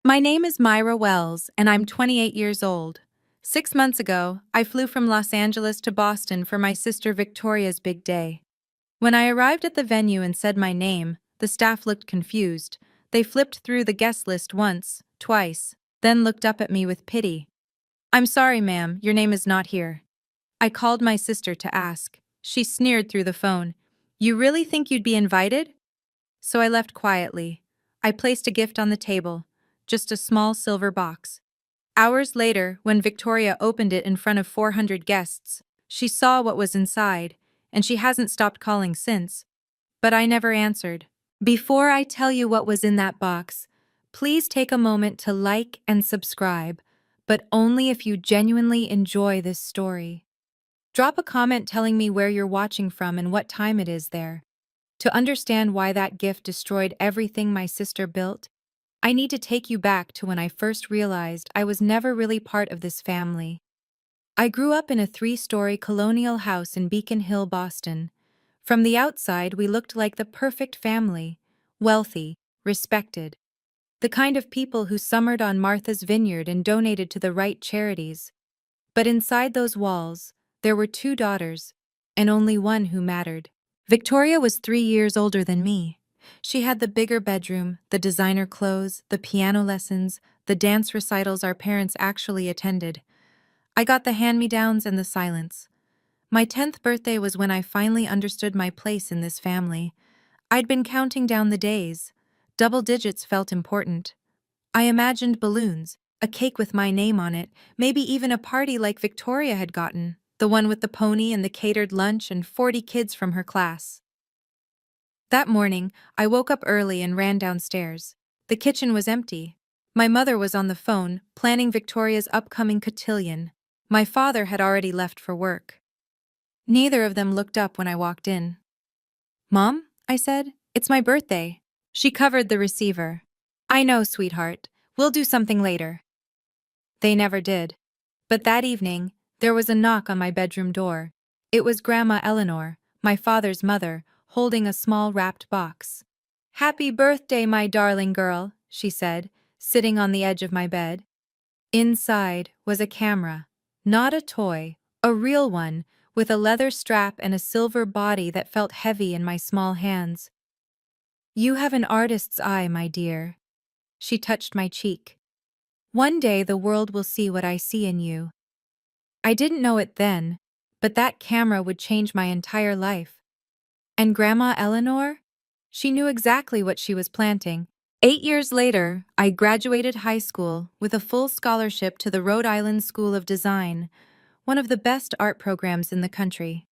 My name is Myra Wells, and I'm 28 years old. 6 months ago, I flew from Los Angeles to Boston for my sister Victoria's big day. When I arrived at the venue and said my name, the staff looked confused. They flipped through the guest list once, twice, then looked up at me with pity. "I'm sorry, ma'am, your name is not here." I called my sister to ask. She sneered through the phone. "You really think you'd be invited?" So I left quietly. I placed a gift on the table, just a small silver box. Hours later, when Victoria opened it in front of 400 guests, she saw what was inside, and she hasn't stopped calling since. But I never answered. Before I tell you what was in that box, please take a moment to like and subscribe, but only if you genuinely enjoy this story. Drop a comment telling me where you're watching from and what time it is there. To understand why that gift destroyed everything my sister built, I need to take you back to when I first realized I was never really part of this family. I grew up in a 3-story colonial house in Beacon Hill, Boston. From the outside, we looked like the perfect family, wealthy, respected. The kind of people who summered on Martha's Vineyard and donated to the right charities. But inside those walls, there were 2 daughters, and only one who mattered. Victoria was 3 years older than me. She had the bigger bedroom, the designer clothes, the piano lessons, the dance recitals our parents actually attended. I got the hand-me-downs and the silence. My 10th birthday was when I finally understood my place in this family. I'd been counting down the days. Double digits felt important. I imagined balloons, a cake with my name on it, maybe even a party like Victoria had gotten, the one with the pony and the catered lunch and 40 kids from her class. That morning, I woke up early and ran downstairs. The kitchen was empty. My mother was on the phone, planning Victoria's upcoming cotillion. My father had already left for work. Neither of them looked up when I walked in. "Mom," I said, "it's my birthday." She covered the receiver. "I know, sweetheart. We'll do something later." They never did. But that evening, there was a knock on my bedroom door. It was Grandma Eleanor, my father's mother, holding a small wrapped box. "Happy birthday, my darling girl," she said, sitting on the edge of my bed. Inside was a camera. Not a toy, a real one, with a leather strap and a silver body that felt heavy in my small hands. "You have an artist's eye, my dear." She touched my cheek. "One day the world will see what I see in you." I didn't know it then, but that camera would change my entire life. And Grandma Eleanor? She knew exactly what she was planting. 8 years later, I graduated high school with a full scholarship to the Rhode Island School of Design, one of the best art programs in the country.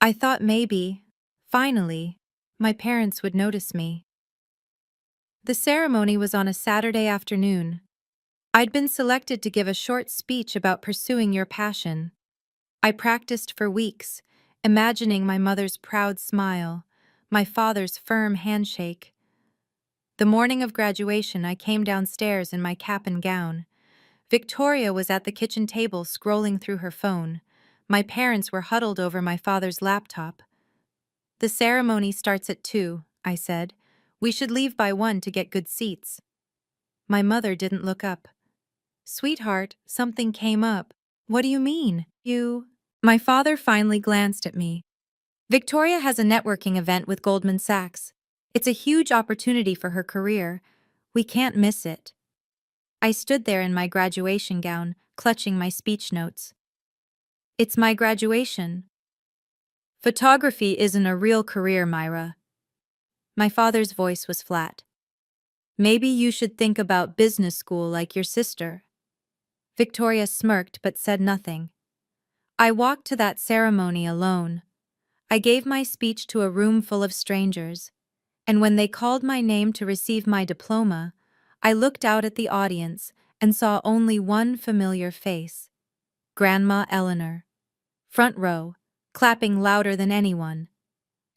I thought maybe, finally, my parents would notice me. The ceremony was on a Saturday afternoon. I'd been selected to give a short speech about pursuing your passion. I practiced for weeks, imagining my mother's proud smile, my father's firm handshake. The morning of graduation, I came downstairs in my cap and gown. Victoria was at the kitchen table scrolling through her phone. My parents were huddled over my father's laptop. "The ceremony starts at 2, I said. "We should leave by 1 to get good seats." My mother didn't look up. "Sweetheart, something came up." "What do you mean? My father finally glanced at me. "Victoria has a networking event with Goldman Sachs. It's a huge opportunity for her career. We can't miss it." I stood there in my graduation gown, clutching my speech notes. "It's my graduation." "Photography isn't a real career, Myra." My father's voice was flat. "Maybe you should think about business school like your sister." Victoria smirked but said nothing. I walked to that ceremony alone. I gave my speech to a room full of strangers, and when they called my name to receive my diploma, I looked out at the audience and saw only one familiar face: Grandma Eleanor. Front row, clapping louder than anyone.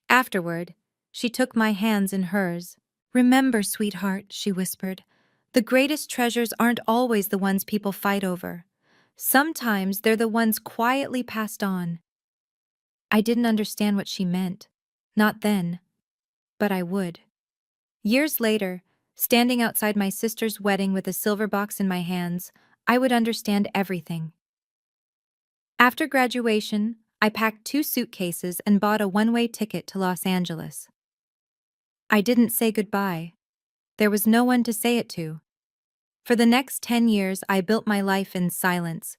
Afterward, she took my hands in hers. "Remember, sweetheart," she whispered, "the greatest treasures aren't always the ones people fight over. Sometimes they're the ones quietly passed on." I didn't understand what she meant. Not then. But I would. Years later, Standing outside my sister's wedding with a silver box in my hands, I would understand everything. After graduation, I packed 2 suitcases and bought a one-way ticket to Los Angeles. I didn't say goodbye. There was no one to say it to. For the next 10 years, I built my life in silence.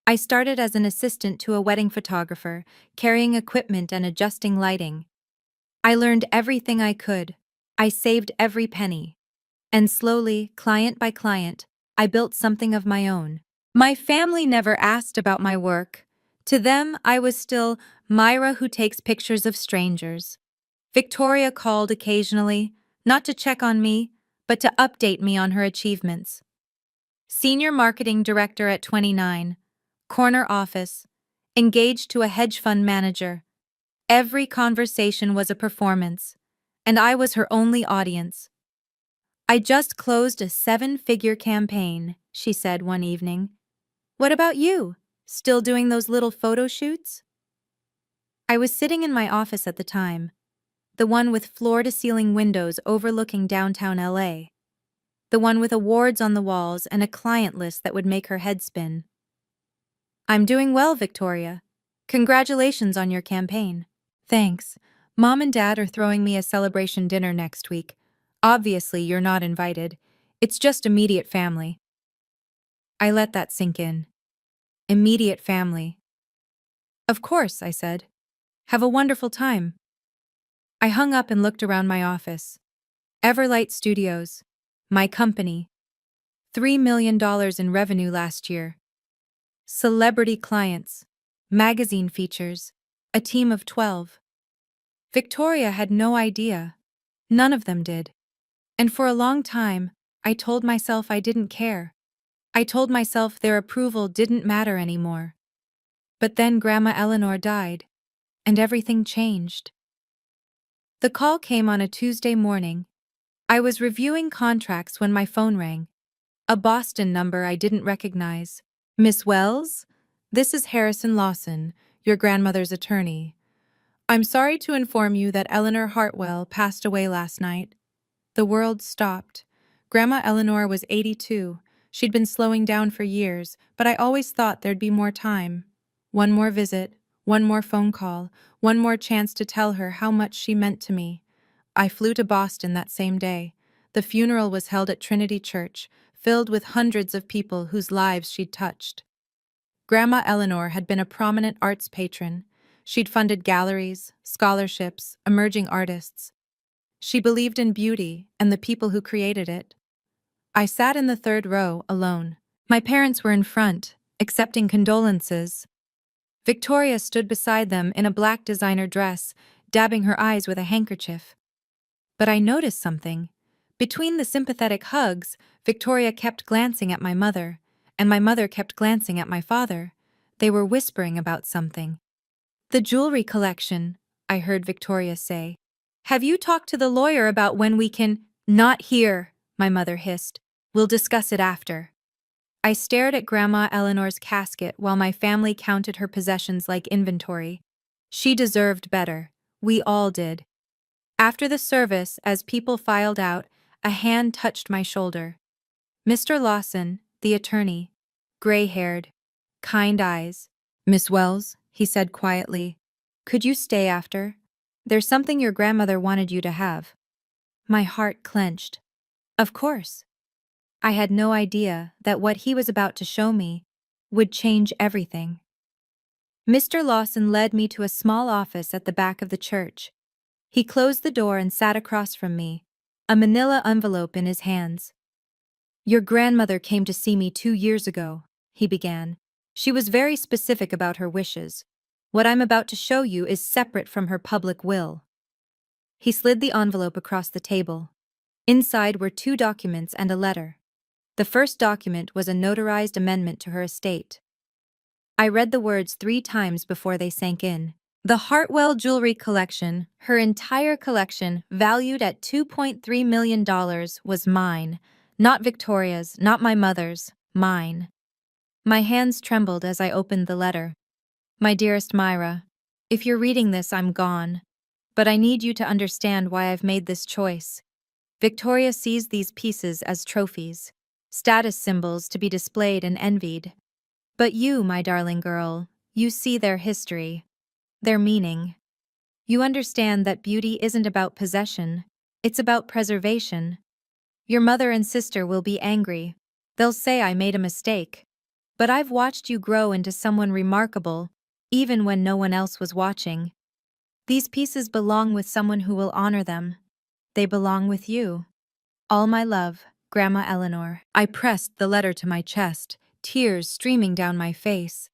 I started as an assistant to a wedding photographer, carrying equipment and adjusting lighting. I learned everything I could. I saved every penny. And slowly, client by client, I built something of my own. My family never asked about my work. To them, I was still Myra who takes pictures of strangers. Victoria called occasionally, not to check on me, but to update me on her achievements. Senior marketing director at 29, corner office, engaged to a hedge fund manager. Every conversation was a performance, and I was her only audience. I just closed a 7-figure campaign, she said one evening. What about you? Still doing those little photo shoots? I was sitting in my office at the time, the one with floor-to-ceiling windows overlooking downtown LA. The one with awards on the walls and a client list that would make her head spin. I'm doing well, Victoria. Congratulations on your campaign. Thanks. Mom and Dad are throwing me a celebration dinner next week. Obviously, you're not invited. It's just immediate family. I let that sink in. Immediate family. Of course, I said. Have a wonderful time. I hung up and looked around my office. Everlight Studios. My company. $3 million in revenue last year. Celebrity clients. Magazine features. A team of 12. Victoria had no idea. None of them did. And for a long time, I told myself I didn't care. I told myself their approval didn't matter anymore. But then Grandma Eleanor died, and everything changed. The call came on a Tuesday morning. I was reviewing contracts when my phone rang. A Boston number I didn't recognize. Miss Wells? This is Harrison Lawson, your grandmother's attorney. I'm sorry to inform you that Eleanor Hartwell passed away last night. The world stopped. Grandma Eleanor was 82. She'd been slowing down for years, but I always thought there'd be more time. One more visit, one more phone call, one more chance to tell her how much she meant to me. I flew to Boston that same day. The funeral was held at Trinity Church, filled with hundreds of people whose lives she'd touched. Grandma Eleanor had been a prominent arts patron. She'd funded galleries, scholarships, emerging artists. She believed in beauty and the people who created it. I sat in the third row, alone. My parents were in front, accepting condolences. Victoria stood beside them in a black designer dress, dabbing her eyes with a handkerchief. But I noticed something. Between the sympathetic hugs, Victoria kept glancing at my mother, and my mother kept glancing at my father. They were whispering about something. The jewelry collection, I heard Victoria say. Have you talked to the lawyer about when we can— Not here, my mother hissed. We'll discuss it after. I stared at Grandma Eleanor's casket while my family counted her possessions like inventory. She deserved better. We all did. After the service, as people filed out, a hand touched my shoulder. Mr. Lawson, the attorney, gray-haired, kind eyes. Miss Wells, he said quietly, could you stay after? There's something your grandmother wanted you to have. My heart clenched. Of course. I had no idea that what he was about to show me would change everything. Mr. Lawson led me to a small office at the back of the church. He closed the door and sat across from me, a manila envelope in his hands. Your grandmother came to see me 2 years ago, he began. She was very specific about her wishes. What I'm about to show you is separate from her public will. He slid the envelope across the table. Inside were 2 documents and a letter. The first document was a notarized amendment to her estate. I read the words 3 times before they sank in. The Hartwell jewelry collection, her entire collection, valued at $2.3 million, was mine. Not Victoria's, not my mother's, mine. My hands trembled as I opened the letter. My dearest Myra, if you're reading this, I'm gone. But I need you to understand why I've made this choice. Victoria sees these pieces as trophies, status symbols to be displayed and envied. But you, my darling girl, you see their history, their meaning. You understand that beauty isn't about possession, it's about preservation. Your mother and sister will be angry. They'll say I made a mistake. But I've watched you grow into someone remarkable, even when no one else was watching. These pieces belong with someone who will honor them. They belong with you. All my love, Grandma Eleanor. I pressed the letter to my chest, tears streaming down my face.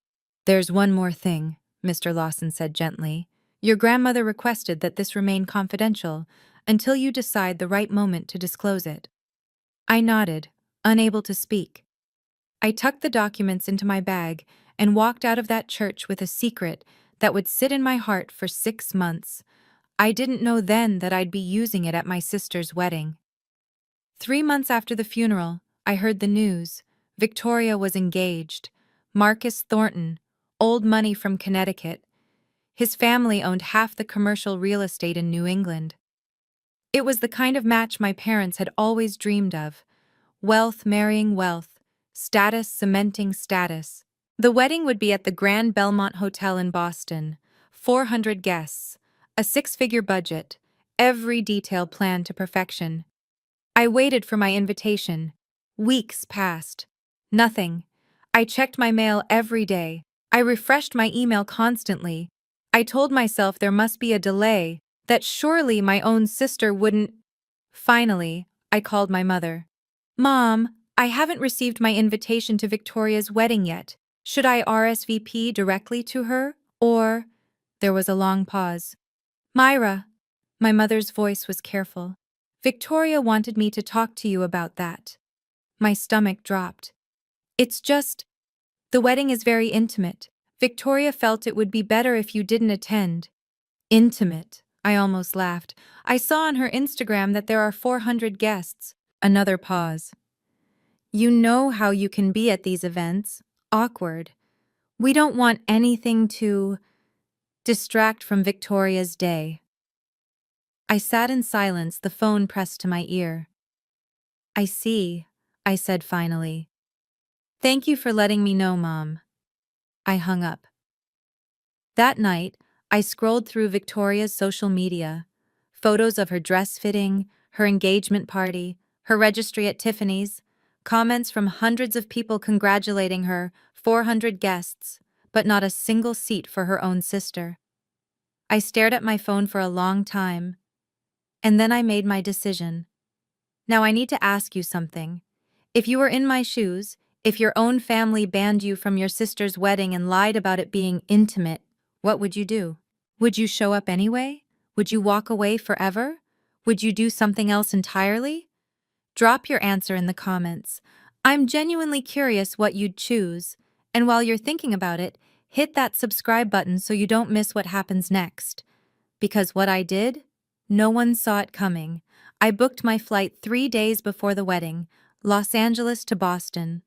There's one more thing, Mr. Lawson said gently. Your grandmother requested that this remain confidential until you decide the right moment to disclose it. I nodded, unable to speak. I tucked the documents into my bag and walked out of that church with a secret that would sit in my heart for 6 months. I didn't know then that I'd be using it at my sister's wedding. 3 months after the funeral, I heard the news. Victoria was engaged. Marcus Thornton, old money from Connecticut. His family owned half the commercial real estate in New England. It was the kind of match my parents had always dreamed of. Wealth marrying wealth, status cementing status. The wedding would be at the Grand Belmont Hotel in Boston. 400 guests, a 6-figure budget, every detail planned to perfection. I waited for my invitation. Weeks passed. Nothing. I checked my mail every day. I refreshed my email constantly. I told myself there must be a delay, that surely my own sister wouldn't. Finally, I called my mother. Mom, I haven't received my invitation to Victoria's wedding yet. Should I RSVP directly to her, or? There was a long pause. Myra. My mother's voice was careful. Victoria wanted me to talk to you about that. My stomach dropped. It's just, the wedding is very intimate. Victoria felt it would be better if you didn't attend. Intimate, I almost laughed. I saw on her Instagram that there are 400 guests. Another pause. You know how you can be at these events. Awkward. We don't want anything to distract from Victoria's day. I sat in silence, the phone pressed to my ear. I see, I said finally. Thank you for letting me know, Mom. I hung up. That night, I scrolled through Victoria's social media. Photos of her dress fitting, her engagement party, her registry at Tiffany's, comments from hundreds of people congratulating her, 400 guests, but not a single seat for her own sister. I stared at my phone for a long time, and then I made my decision. Now I need to ask you something. If you were in my shoes, if your own family banned you from your sister's wedding and lied about it being intimate, what would you do? Would you show up anyway? Would you walk away forever? Would you do something else entirely? Drop your answer in the comments. I'm genuinely curious what you'd choose, and while you're thinking about it, hit that subscribe button so you don't miss what happens next. Because what I did, no one saw it coming. I booked my flight 3 days before the wedding, Los Angeles to Boston.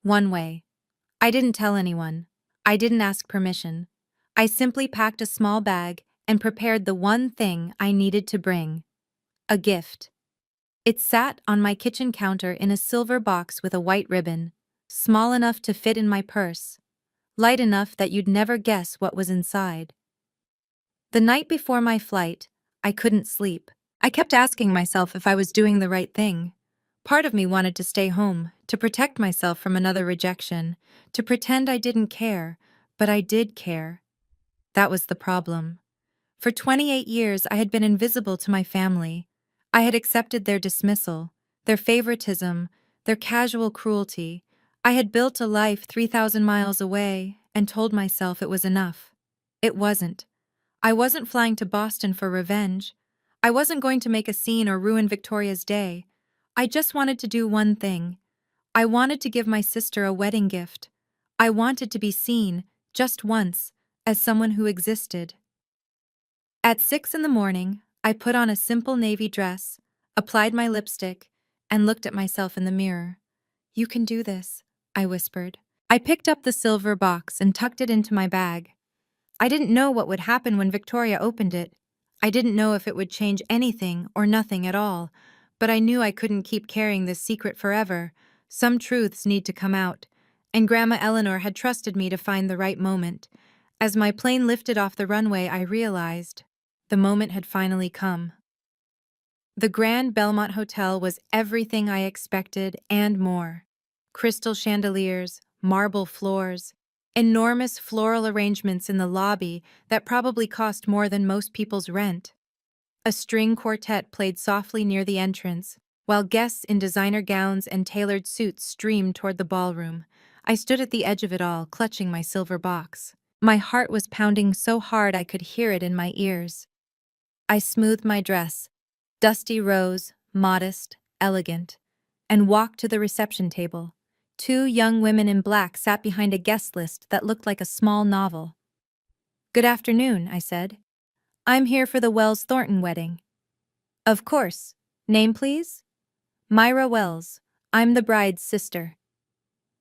One way. I didn't tell anyone. I didn't ask permission. I simply packed a small bag and prepared the one thing I needed to bring. A gift. It sat on my kitchen counter in a silver box with a white ribbon, small enough to fit in my purse, light enough that you'd never guess what was inside. The night before my flight, I couldn't sleep. I kept asking myself if I was doing the right thing. Part of me wanted to stay home, to protect myself from another rejection, to pretend I didn't care, but I did care. That was the problem. For 28 years, I had been invisible to my family. I had accepted their dismissal, their favoritism, their casual cruelty. I had built a life 3,000 miles away and told myself it was enough. It wasn't. I wasn't flying to Boston for revenge. I wasn't going to make a scene or ruin Victoria's day. I just wanted to do one thing. I wanted to give my sister a wedding gift. I wanted to be seen, just once, as someone who existed. At 6 in the morning, I put on a simple navy dress, applied my lipstick, and looked at myself in the mirror. You can do this, I whispered. I picked up the silver box and tucked it into my bag. I didn't know what would happen when Victoria opened it. I didn't know if it would change anything or nothing at all, But I knew I couldn't keep carrying this secret forever. Some truths need to come out, and Grandma Eleanor had trusted me to find the right moment. As my plane lifted off the runway, I realized the moment had finally come. The Grand Belmont Hotel was everything I expected and more. Crystal chandeliers, marble floors, enormous floral arrangements in the lobby that probably cost more than most people's rent. A string quartet played softly near the entrance, while guests in designer gowns and tailored suits streamed toward the ballroom. I stood at the edge of it all, clutching my silver box. My heart was pounding so hard I could hear it in my ears. I smoothed my dress, dusty rose, modest, elegant, and walked to the reception table. Two young women in black sat behind a guest list that looked like a small novel. "Good afternoon," I said. "I'm here for the Wells Thornton wedding." "Of course. Name, please?" "Myra Wells. I'm the bride's sister."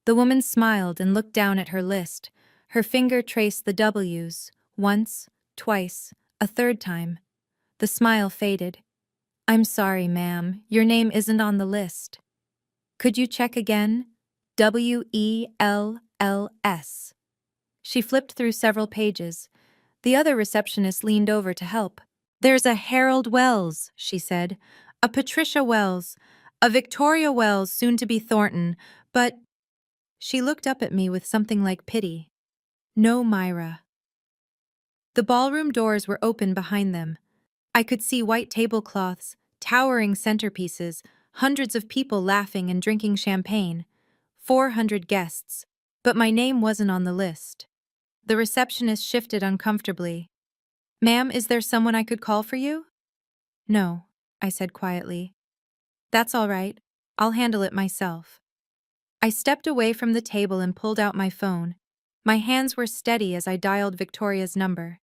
The woman smiled and looked down at her list. Her finger traced the W's, once, twice, a third time. The smile faded. "I'm sorry, ma'am, your name isn't on the list." "Could you check again?" "Wells." She flipped through several pages. The other receptionist leaned over to help. "There's a Harold Wells," she said, "a Patricia Wells, a Victoria Wells, soon to be Thornton, but—" She looked up at me with something like pity. "No, Myra." The ballroom doors were open behind them. I could see white tablecloths, towering centerpieces, hundreds of people laughing and drinking champagne. 400 guests, but my name wasn't on the list. The receptionist shifted uncomfortably. "Ma'am, is there someone I could call for you?" "No," I said quietly. "That's all right. I'll handle it myself." I stepped away from the table and pulled out my phone. My hands were steady as I dialed Victoria's number.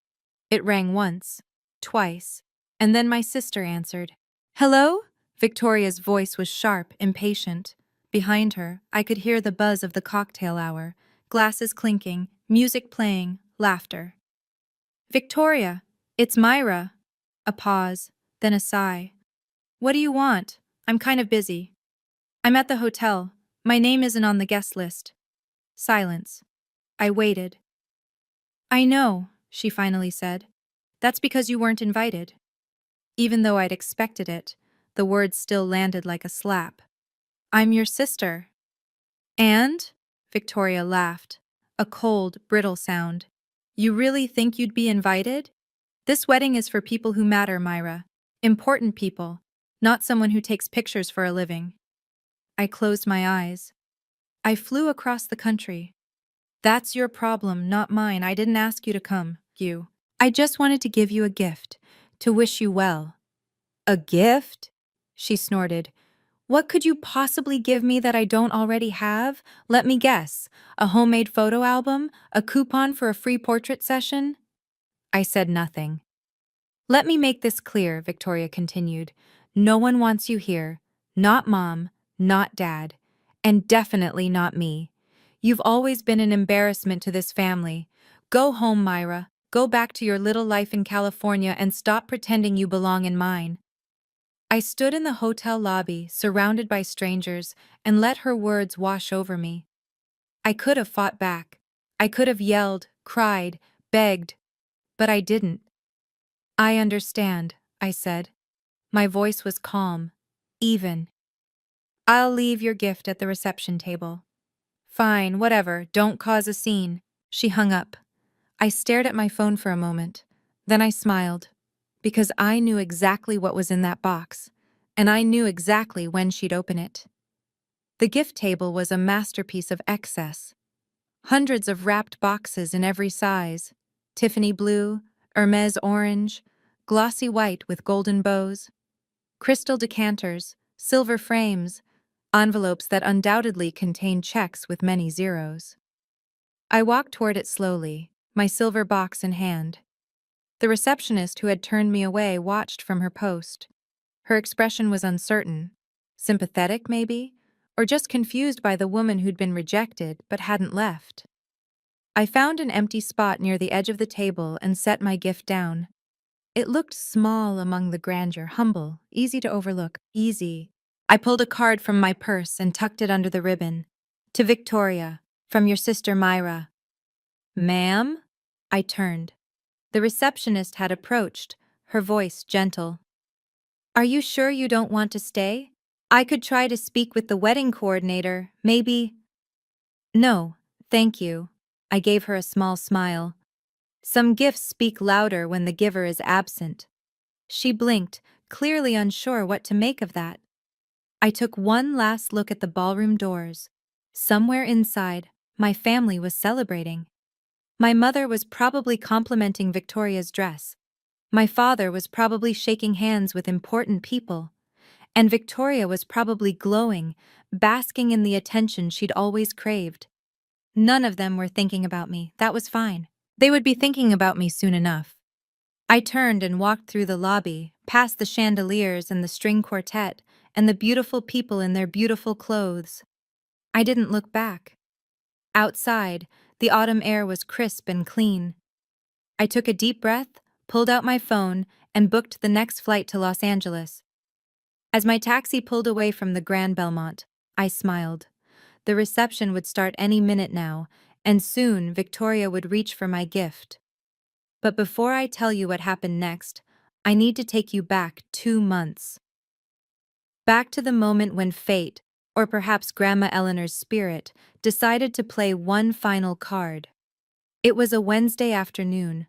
It rang once, twice, and then my sister answered. "Hello?" Victoria's voice was sharp, impatient. Behind her, I could hear the buzz of the cocktail hour, glasses clinking, music playing, laughter. "Victoria, it's Myra." A pause, then a sigh. "What do you want? I'm kind of busy." "I'm at the hotel. My name isn't on the guest list." Silence. I waited. "I know," she finally said. "That's because you weren't invited." Even though I'd expected it, the words still landed like a slap. "I'm your sister." "And?" Victoria laughed, a cold, brittle sound. "You really think you'd be invited? This wedding is for people who matter, Myra. Important people, not someone who takes pictures for a living." I closed my eyes. "I flew across the country." "That's your problem, not mine. I didn't ask you to come, you. I just wanted to give you a gift, to wish you well." "A gift?" She snorted. "What could you possibly give me that I don't already have? Let me guess. A homemade photo album? A coupon for a free portrait session?" I said nothing. "Let me make this clear," Victoria continued. "No one wants you here. Not Mom, not Dad, and definitely not me. You've always been an embarrassment to this family. Go home, Myra. Go back to your little life in California and stop pretending you belong in mine." I stood in the hotel lobby, surrounded by strangers, and let her words wash over me. I could have fought back. I could have yelled, cried, begged, but I didn't. "I understand," I said. My voice was calm, even. "I'll leave your gift at the reception table." "Fine, whatever, don't cause a scene." She hung up. I stared at my phone for a moment. Then I smiled, because I knew exactly what was in that box, and I knew exactly when she'd open it. The gift table was a masterpiece of excess. Hundreds of wrapped boxes in every size: Tiffany blue, Hermes orange, glossy white with golden bows, crystal decanters, silver frames, envelopes that undoubtedly contained checks with many zeros. I walked toward it slowly, my silver box in hand. The receptionist who had turned me away watched from her post. Her expression was uncertain, sympathetic maybe, or just confused by the woman who'd been rejected but hadn't left. I found an empty spot near the edge of the table and set my gift down. It looked small among the grandeur, humble, easy to overlook, easy. I pulled a card from my purse and tucked it under the ribbon. To Victoria, from your sister Myra. Ma'am? I turned. The receptionist had approached, her voice gentle. Are you sure you don't want to stay? I could try to speak with the wedding coordinator, maybe. No, thank you. I gave her a small smile. Some gifts speak louder when the giver is absent. She blinked, clearly unsure what to make of that. I took one last look at the ballroom doors. Somewhere inside, my family was celebrating. My mother was probably complimenting Victoria's dress. My father was probably shaking hands with important people. And Victoria was probably glowing, basking in the attention she'd always craved. None of them were thinking about me. That was fine. They would be thinking about me soon enough. I turned and walked through the lobby, past the chandeliers and the string quartet, and the beautiful people in their beautiful clothes. I didn't look back. Outside, the autumn air was crisp and clean. I took a deep breath, pulled out my phone, and booked the next flight to Los Angeles. As my taxi pulled away from the Grand Belmont, I smiled. The reception would start any minute now, and soon Victoria would reach for my gift. But before I tell you what happened next, I need to take you back 2 months. Back to the moment when fate, or perhaps Grandma Eleanor's spirit, decided to play one final card. It was a Wednesday afternoon.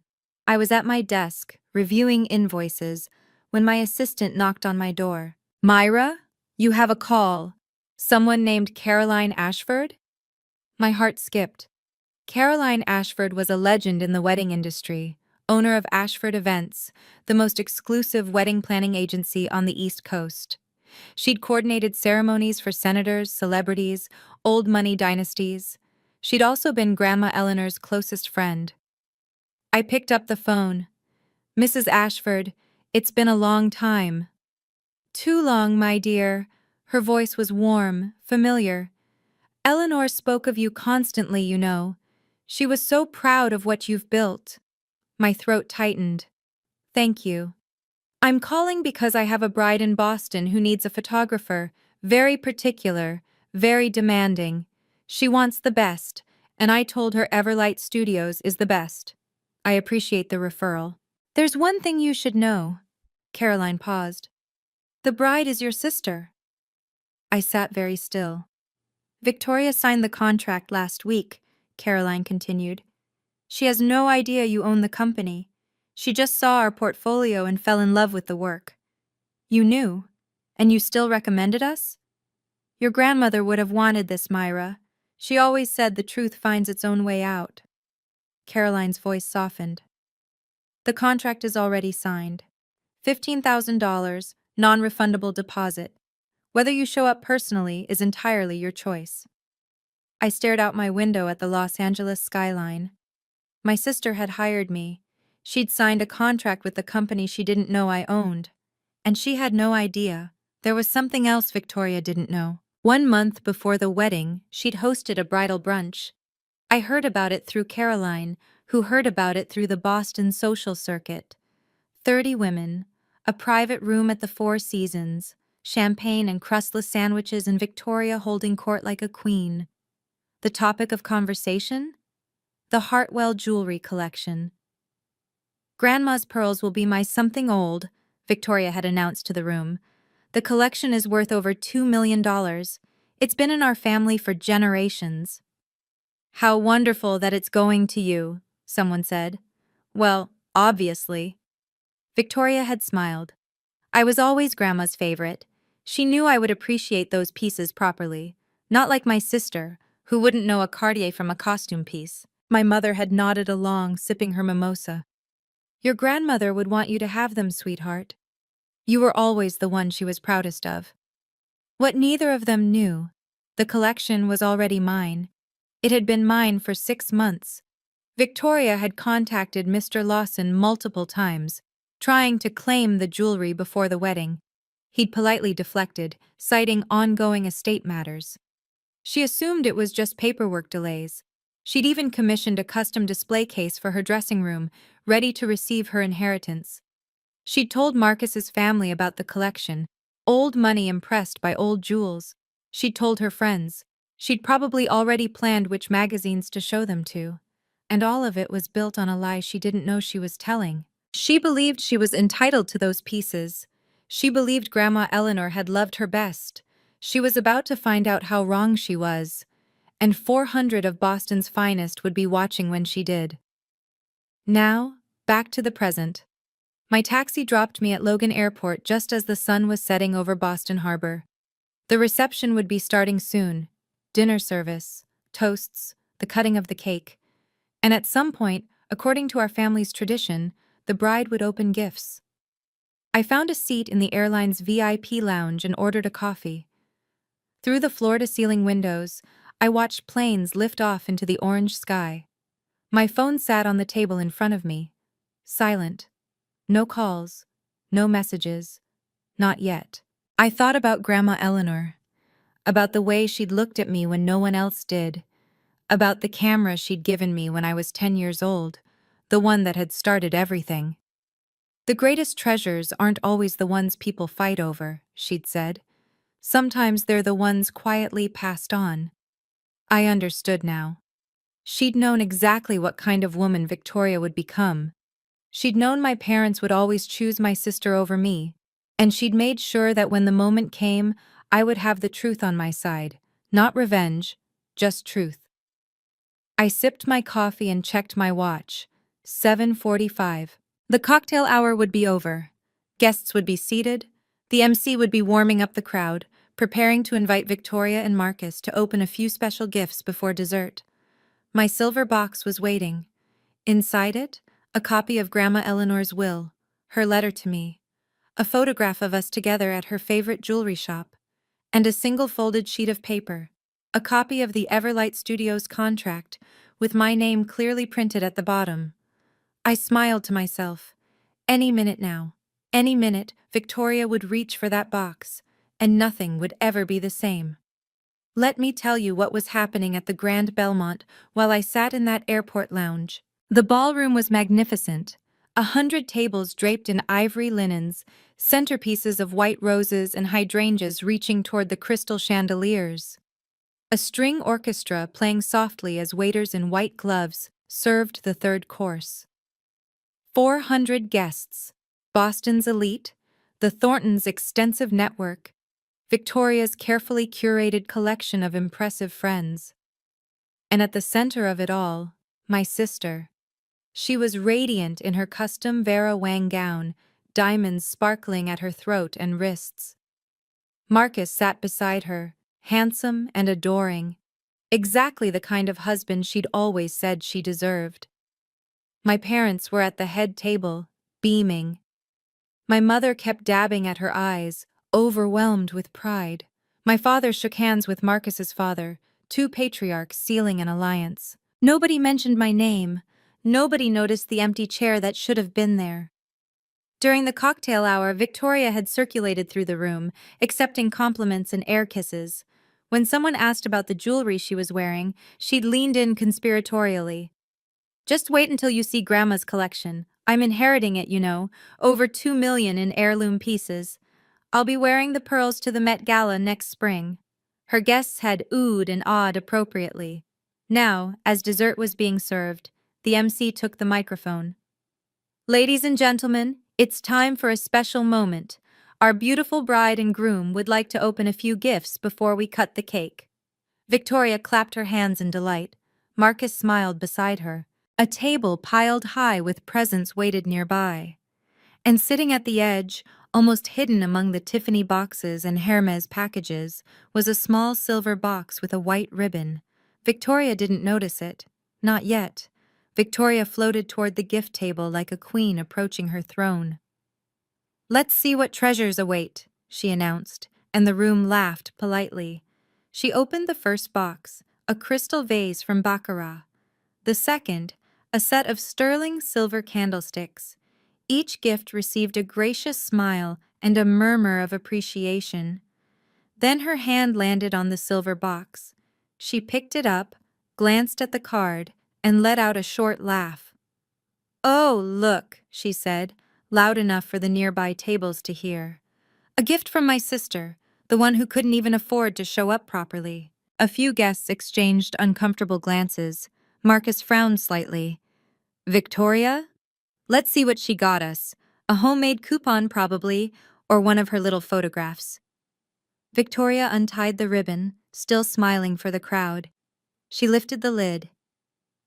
I was at my desk, reviewing invoices, when my assistant knocked on my door. Myra, you have a call. Someone named Caroline Ashford? My heart skipped. Caroline Ashford was a legend in the wedding industry, owner of Ashford Events, the most exclusive wedding planning agency on the East Coast. She'd coordinated ceremonies for senators, celebrities, old money dynasties. She'd also been Grandma Eleanor's closest friend. I picked up the phone. Mrs. Ashford, it's been a long time. Too long, my dear. Her voice was warm, familiar. Eleanor spoke of you constantly, you know. She was so proud of what you've built. My throat tightened. Thank you. I'm calling because I have a bride in Boston who needs a photographer, very particular, very demanding. She wants the best, and I told her Everlight Studios is the best. I appreciate the referral. There's one thing you should know. Caroline paused. The bride is your sister. I sat very still. Victoria signed the contract last week, Caroline continued. She has no idea you own the company. She just saw our portfolio and fell in love with the work. You knew, and you still recommended us? Your grandmother would have wanted this, Myra. She always said the truth finds its own way out. Caroline's voice softened. The contract is already signed. $15,000, non-refundable deposit. Whether you show up personally is entirely your choice. I stared out my window at the Los Angeles skyline. My sister had hired me. She'd signed a contract with the company she didn't know I owned. And she had no idea. There was something else Victoria didn't know. 1 month before the wedding, she'd hosted a bridal brunch. I heard about it through Caroline, who heard about it through the Boston social circuit. 30 women, a private room at the Four Seasons, champagne and crustless sandwiches, and Victoria holding court like a queen. The topic of conversation? The Hartwell jewelry collection. Grandma's pearls will be my something old, Victoria had announced to the room. The collection is worth over $2 million. It's been in our family for generations. How wonderful that it's going to you, someone said. Well, obviously. Victoria had smiled. I was always Grandma's favorite. She knew I would appreciate those pieces properly, not like my sister, who wouldn't know a Cartier from a costume piece. My mother had nodded along, sipping her mimosa. Your grandmother would want you to have them, sweetheart. You were always the one she was proudest of. What neither of them knew, the collection was already mine. It had been mine for 6 months. Victoria had contacted Mr. Lawson multiple times, trying to claim the jewelry before the wedding. He'd politely deflected, citing ongoing estate matters. She assumed it was just paperwork delays. She'd even commissioned a custom display case for her dressing room, ready to receive her inheritance. She'd told Marcus's family about the collection, old money impressed by old jewels. She'd told her friends. She'd probably already planned which magazines to show them to. And all of it was built on a lie she didn't know she was telling. She believed she was entitled to those pieces. She believed Grandma Eleanor had loved her best. She was about to find out how wrong she was. And 400 of Boston's finest would be watching when she did. Now, back to the present. My taxi dropped me at Logan Airport just as the sun was setting over Boston Harbor. The reception would be starting soon. Dinner service, toasts, the cutting of the cake. And at some point, according to our family's tradition, the bride would open gifts. I found a seat in the airline's VIP lounge and ordered a coffee. Through the floor-to-ceiling windows, I watched planes lift off into the orange sky. My phone sat on the table in front of me. Silent. No calls. No messages. Not yet. I thought about Grandma Eleanor. About the way she'd looked at me when no one else did. About the camera she'd given me when I was 10 years old. The one that had started everything. The greatest treasures aren't always the ones people fight over, she'd said. Sometimes they're the ones quietly passed on. I understood now. She'd known exactly what kind of woman Victoria would become. She'd known my parents would always choose my sister over me, and she'd made sure that when the moment came, I would have the truth on my side, not revenge, just truth. I sipped my coffee and checked my watch. 7:45. The cocktail hour would be over. Guests would be seated. The MC would be warming up the crowd, preparing to invite Victoria and Marcus to open a few special gifts before dessert. My silver box was waiting. Inside it, a copy of Grandma Eleanor's will, her letter to me, a photograph of us together at her favorite jewelry shop, and a single folded sheet of paper, a copy of the Everlight Studios contract, with my name clearly printed at the bottom. I smiled to myself. Any minute now, any minute, Victoria would reach for that box, and nothing would ever be the same. Let me tell you what was happening at the Grand Belmont while I sat in that airport lounge. The ballroom was magnificent. 100 tables draped in ivory linens, centerpieces of white roses and hydrangeas reaching toward the crystal chandeliers. A string orchestra playing softly as waiters in white gloves served the third course. 400 guests, Boston's elite, the Thorntons' extensive network, Victoria's carefully curated collection of impressive friends. And at the center of it all, my sister. She was radiant in her custom Vera Wang gown, diamonds sparkling at her throat and wrists. Marcus sat beside her, handsome and adoring, exactly the kind of husband she'd always said she deserved. My parents were at the head table, beaming. My mother kept dabbing at her eyes, overwhelmed with pride. My father shook hands with Marcus's father, two patriarchs sealing an alliance. Nobody mentioned my name. Nobody noticed the empty chair that should have been there. During the cocktail hour, Victoria had circulated through the room, accepting compliments and air kisses. When someone asked about the jewelry she was wearing, she'd leaned in conspiratorially. Just wait until you see Grandma's collection. I'm inheriting it, you know, over 2 million in heirloom pieces. I'll be wearing the pearls to the Met Gala next spring. Her guests had oohed and awed appropriately. Now, as dessert was being served, the MC took the microphone. Ladies and gentlemen, it's time for a special moment. Our beautiful bride and groom would like to open a few gifts before we cut the cake. Victoria clapped her hands in delight. Marcus smiled beside her. A table piled high with presents waited nearby. And sitting at the edge, almost hidden among the Tiffany boxes and Hermes packages, was a small silver box with a white ribbon. Victoria didn't notice it. Not yet. Victoria floated toward the gift table like a queen approaching her throne. "Let's see what treasures await," she announced, and the room laughed politely. She opened the first box, a crystal vase from Baccarat. The second, a set of sterling silver candlesticks. Each gift received a gracious smile and a murmur of appreciation. Then her hand landed on the silver box. She picked it up, glanced at the card, and let out a short laugh. "Oh, look," she said, loud enough for the nearby tables to hear. A gift from my sister, the one who couldn't even afford to show up properly. A few guests exchanged uncomfortable glances. Marcus frowned slightly. Victoria? Let's see what she got us. A homemade coupon, probably, or one of her little photographs. Victoria untied the ribbon, still smiling for the crowd. She lifted the lid.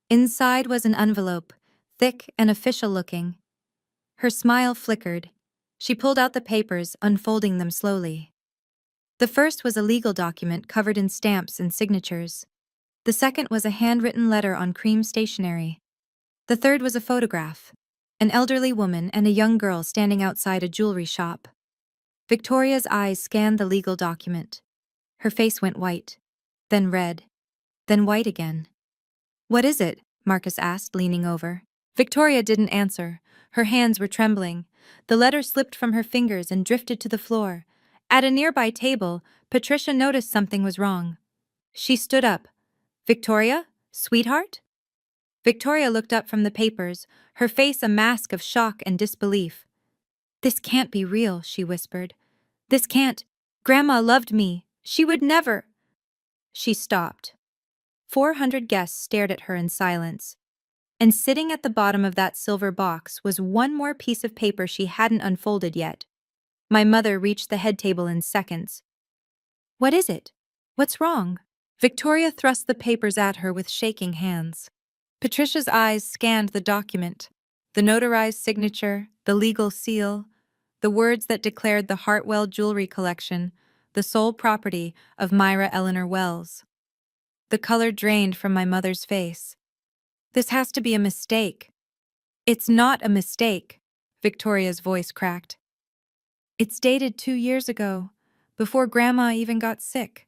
Inside was an envelope, thick and official-looking. Her smile flickered. She pulled out the papers, unfolding them slowly. The first was a legal document covered in stamps and signatures. The second was a handwritten letter on cream stationery. The third was a photograph, an elderly woman and a young girl standing outside a jewelry shop. Victoria's eyes scanned the legal document. Her face went white, then red, then white again. What is it? Marcus asked, leaning over. Victoria didn't answer. Her hands were trembling. The letter slipped from her fingers and drifted to the floor. At a nearby table, Patricia noticed something was wrong. She stood up. Victoria? Sweetheart? Victoria looked up from the papers, her face a mask of shock and disbelief. This can't be real, she whispered. This can't. Grandma loved me. She would never. She stopped. 400 guests stared at her in silence. And sitting at the bottom of that silver box was one more piece of paper she hadn't unfolded yet. My mother reached the head table in seconds. What is it? What's wrong? Victoria thrust the papers at her with shaking hands. Patricia's eyes scanned the document, the notarized signature, the legal seal, the words that declared the Hartwell Jewelry Collection the sole property of Myra Eleanor Wells. The color drained from my mother's face. This has to be a mistake. It's not a mistake, Victoria's voice cracked. It's dated 2 years ago, before Grandma even got sick.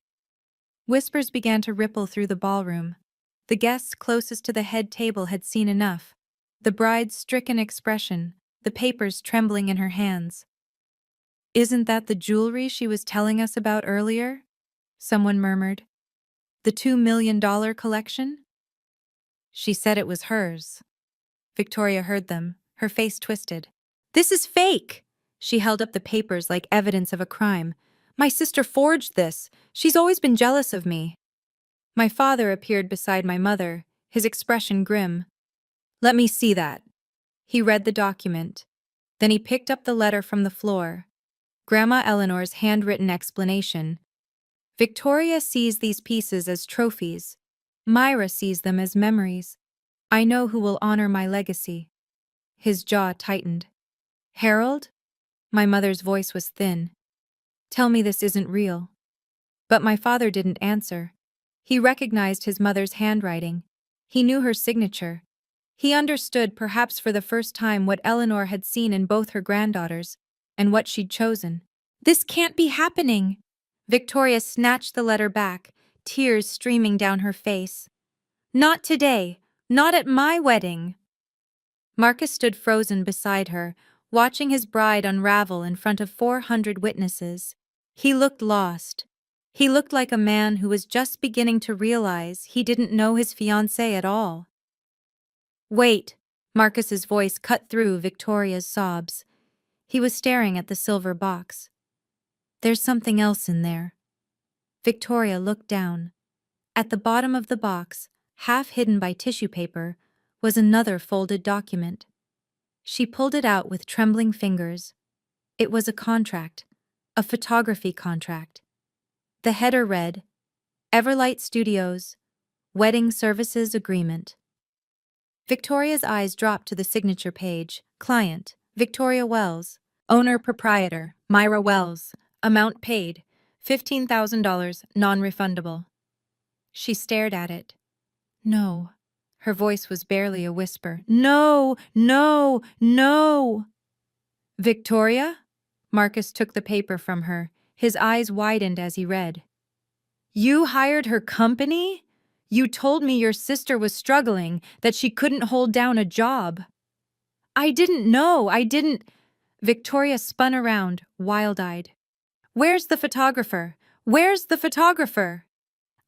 Whispers began to ripple through the ballroom. The guests closest to the head table had seen enough. The bride's stricken expression, the papers trembling in her hands. Isn't that the jewelry she was telling us about earlier? Someone murmured. The $2 million collection? She said it was hers. Victoria heard them, her face twisted. This is fake! She held up the papers like evidence of a crime. My sister forged this. She's always been jealous of me. My father appeared beside my mother, his expression grim. Let me see that. He read the document. Then he picked up the letter from the floor. Grandma Eleanor's handwritten explanation. Victoria sees these pieces as trophies. Myra sees them as memories. I know who will honor my legacy. His jaw tightened. Harold? My mother's voice was thin. Tell me this isn't real. But my father didn't answer. He recognized his mother's handwriting. He knew her signature. He understood, perhaps for the first time, what Eleanor had seen in both her granddaughters, and what she'd chosen. This can't be happening! Victoria snatched the letter back, tears streaming down her face. Not today! Not at my wedding! Marcus stood frozen beside her, watching his bride unravel in front of 400 witnesses. He looked lost. He looked like a man who was just beginning to realize he didn't know his fiancée at all. Wait! Marcus's voice cut through Victoria's sobs. He was staring at the silver box. There's something else in there. Victoria looked down. At the bottom of the box, half hidden by tissue paper, was another folded document. She pulled it out with trembling fingers. It was a contract, a photography contract. The header read, Everlight Studios, Wedding Services Agreement. Victoria's eyes dropped to the signature page. Client, Victoria Wells. Owner-proprietor, Myra Wells. Amount paid, $15,000, non-refundable. She stared at it. No. Her voice was barely a whisper. No, no, no! Victoria? Marcus took the paper from her. His eyes widened as he read. You hired her company? You told me your sister was struggling, that she couldn't hold down a job. I didn't know, I didn't... Victoria spun around, wild-eyed. Where's the photographer? Where's the photographer?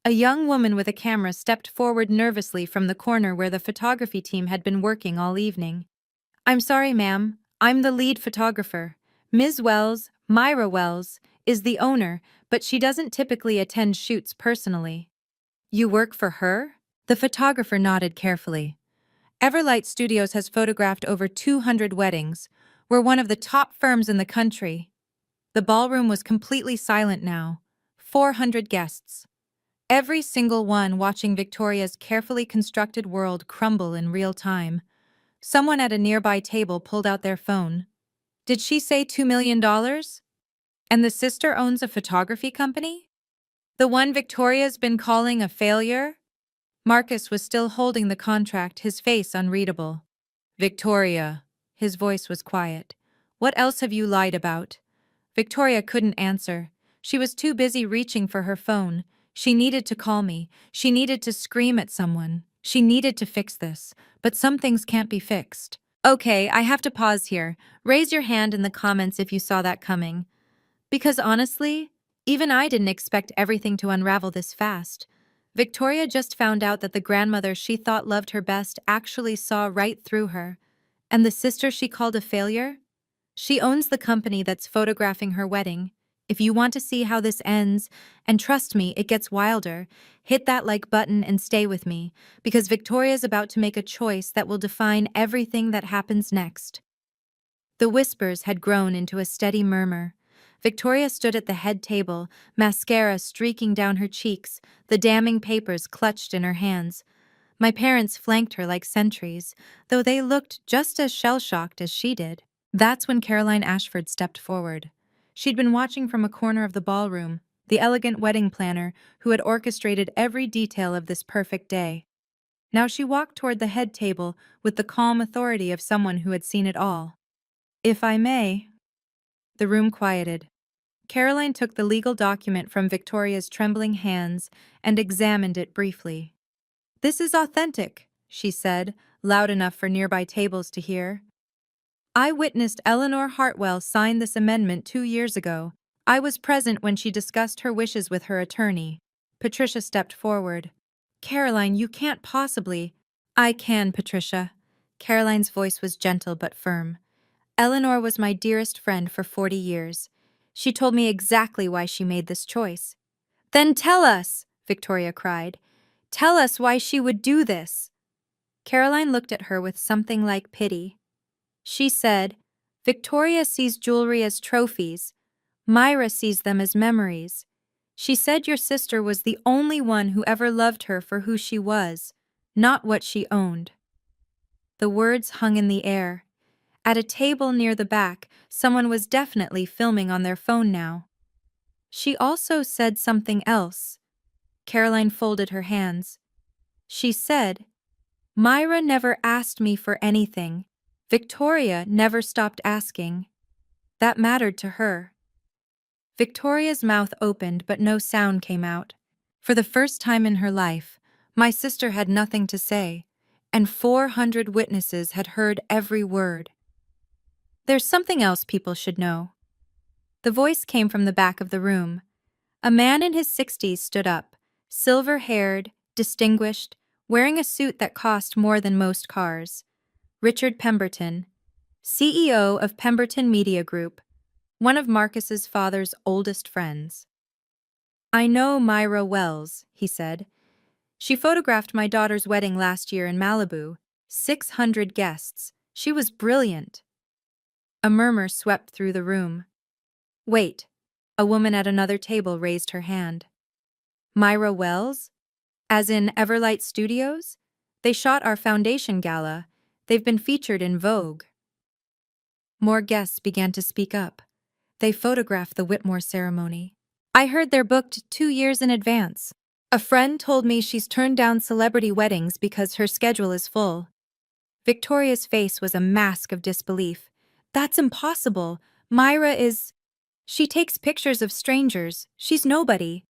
A young woman with a camera stepped forward nervously from the corner where the photography team had been working all evening. I'm sorry, ma'am. I'm the lead photographer. Ms. Wells, Myra Wells, is the owner, but she doesn't typically attend shoots personally. You work for her? The photographer nodded carefully. Everlight Studios has photographed over 200 weddings. We're one of the top firms in the country. The ballroom was completely silent now. 400 guests. Every single one watching Victoria's carefully constructed world crumble in real time. Someone at a nearby table pulled out their phone. Did she say $2 million? And the sister owns a photography company? The one Victoria's been calling a failure? Marcus was still holding the contract, his face unreadable. Victoria. His voice was quiet. What else have you lied about? Victoria couldn't answer. She was too busy reaching for her phone. She needed to call me. She needed to scream at someone. She needed to fix this. But some things can't be fixed. Okay, I have to pause here. Raise your hand in the comments if you saw that coming. Because honestly, even I didn't expect everything to unravel this fast. Victoria just found out that the grandmother she thought loved her best actually saw right through her. And the sister she called a failure? She owns the company that's photographing her wedding. If you want to see how this ends, and trust me, it gets wilder, hit that like button and stay with me, because Victoria's about to make a choice that will define everything that happens next. The whispers had grown into a steady murmur. Victoria stood at the head table, mascara streaking down her cheeks, the damning papers clutched in her hands. My parents flanked her like sentries, though they looked just as shell-shocked as she did. That's when Caroline Ashford stepped forward. She'd been watching from a corner of the ballroom, the elegant wedding planner who had orchestrated every detail of this perfect day. Now she walked toward the head table with the calm authority of someone who had seen it all. If I may. The room quieted. Caroline took the legal document from Victoria's trembling hands and examined it briefly. This is authentic, she said, loud enough for nearby tables to hear. I witnessed Eleanor Hartwell sign this amendment 2 years ago. I was present when she discussed her wishes with her attorney. Patricia stepped forward. Caroline, you can't possibly. I can, Patricia. Caroline's voice was gentle but firm. Eleanor was my dearest friend for 40 years. She told me exactly why she made this choice. Then tell us, Victoria cried. Tell us why she would do this. Caroline looked at her with something like pity. She said, Victoria sees jewelry as trophies. Myra sees them as memories. She said your sister was the only one who ever loved her for who she was, not what she owned. The words hung in the air. At a table near the back, someone was definitely filming on their phone now. She also said something else. Caroline folded her hands. She said, Myra never asked me for anything. Victoria never stopped asking. That mattered to her. Victoria's mouth opened, but no sound came out. For the first time in her life, my sister had nothing to say, and 400 witnesses had heard every word. There's something else people should know. The voice came from the back of the room. A man in his 60s stood up, silver-haired, distinguished, wearing a suit that cost more than most cars. Richard Pemberton, CEO of Pemberton Media Group, one of Marcus's father's oldest friends. I know Myra Wells, he said. She photographed my daughter's wedding last year in Malibu. 600 guests. She was brilliant. A murmur swept through the room. Wait. A woman at another table raised her hand. Myra Wells? As in Everlight Studios? They shot our foundation gala. They've been featured in Vogue. More guests began to speak up. They photographed the Whitmore ceremony. I heard they're booked 2 years in advance. A friend told me she's turned down celebrity weddings because her schedule is full. Victoria's face was a mask of disbelief. That's impossible. Myra is... She takes pictures of strangers. She's nobody.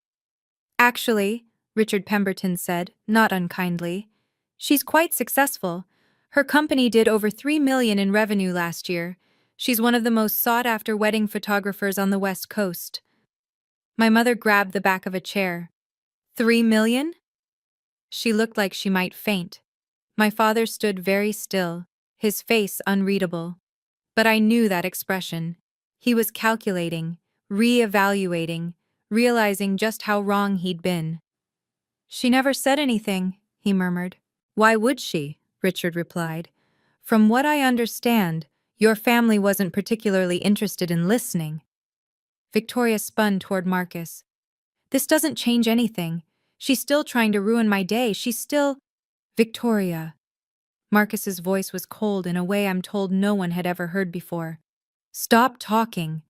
Actually, Richard Pemberton said, not unkindly, she's quite successful. Her company did over $3 million in revenue last year. She's one of the most sought-after wedding photographers on the West Coast. My mother grabbed the back of a chair. $3 million? She looked like she might faint. My father stood very still, his face unreadable. But I knew that expression. He was calculating, re-evaluating, realizing just how wrong he'd been. "She never said anything," he murmured. "Why would she?" Richard replied. "From what I understand, your family wasn't particularly interested in listening." Victoria spun toward Marcus. "This doesn't change anything. She's still trying to ruin my day. She's still—" "Victoria." Marcus's voice was cold in a way I'm told no one had ever heard before. "Stop talking."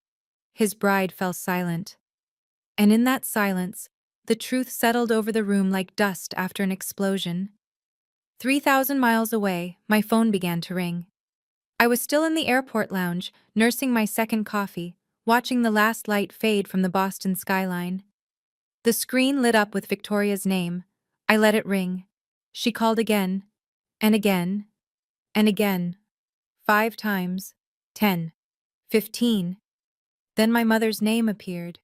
His bride fell silent. And in that silence, the truth settled over the room like dust after an explosion. 3,000 miles away, my phone began to ring. I was still in the airport lounge, nursing my second coffee, watching the last light fade from the Boston skyline. The screen lit up with Victoria's name. I let it ring. She called again, and again, and again. 5 times, 10, 15. Then my mother's name appeared.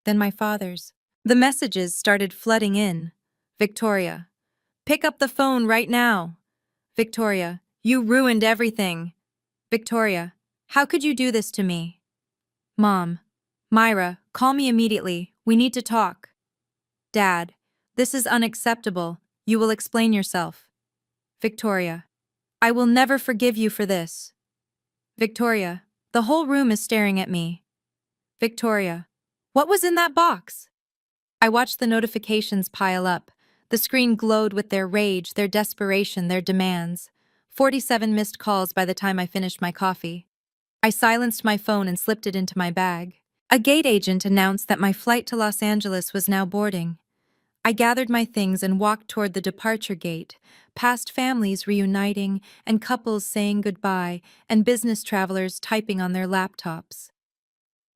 Then my father's. The messages started flooding in. "Victoria, pick up the phone right now." "Victoria, you ruined everything." "Victoria, how could you do this to me?" "Mom. Myra, call me immediately. We need to talk." "Dad, this is unacceptable. You will explain yourself." "Victoria, I will never forgive you for this." "Victoria, the whole room is staring at me." "Victoria, what was in that box?" I watched the notifications pile up. The screen glowed with their rage, their desperation, their demands. 47 missed calls by the time I finished my coffee. I silenced my phone and slipped it into my bag. A gate agent announced that my flight to Los Angeles was now boarding. I gathered my things and walked toward the departure gate, past families reuniting and couples saying goodbye and business travelers typing on their laptops.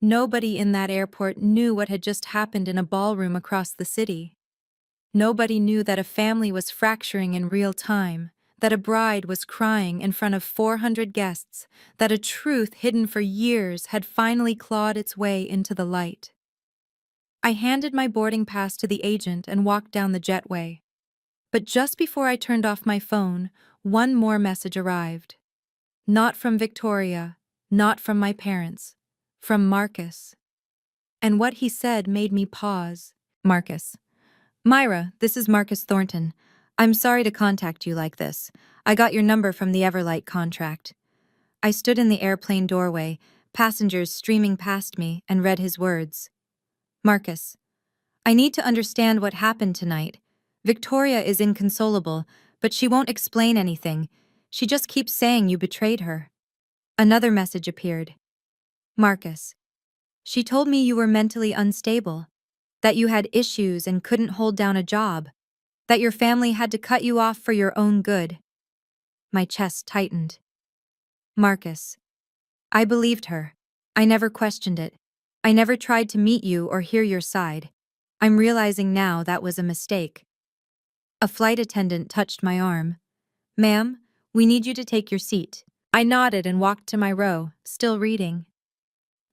Nobody in that airport knew what had just happened in a ballroom across the city. Nobody knew that a family was fracturing in real time, that a bride was crying in front of 400 guests, that a truth hidden for years had finally clawed its way into the light. I handed my boarding pass to the agent and walked down the jetway. But just before I turned off my phone, one more message arrived. Not from Victoria, not from my parents, from Marcus. And what he said made me pause. "Marcus. Myra, this is Marcus Thornton. I'm sorry to contact you like this. I got your number from the Everlight contract." I stood in the airplane doorway, passengers streaming past me, and read his words. "Marcus, I need to understand what happened tonight. Victoria is inconsolable, but she won't explain anything. She just keeps saying you betrayed her." Another message appeared. "Marcus, she told me you were mentally unstable, that you had issues and couldn't hold down a job, that your family had to cut you off for your own good." My chest tightened. "Marcus, I believed her. I never questioned it. I never tried to meet you or hear your side. I'm realizing now that was a mistake." A flight attendant touched my arm. "Ma'am, we need you to take your seat." I nodded and walked to my row, still reading.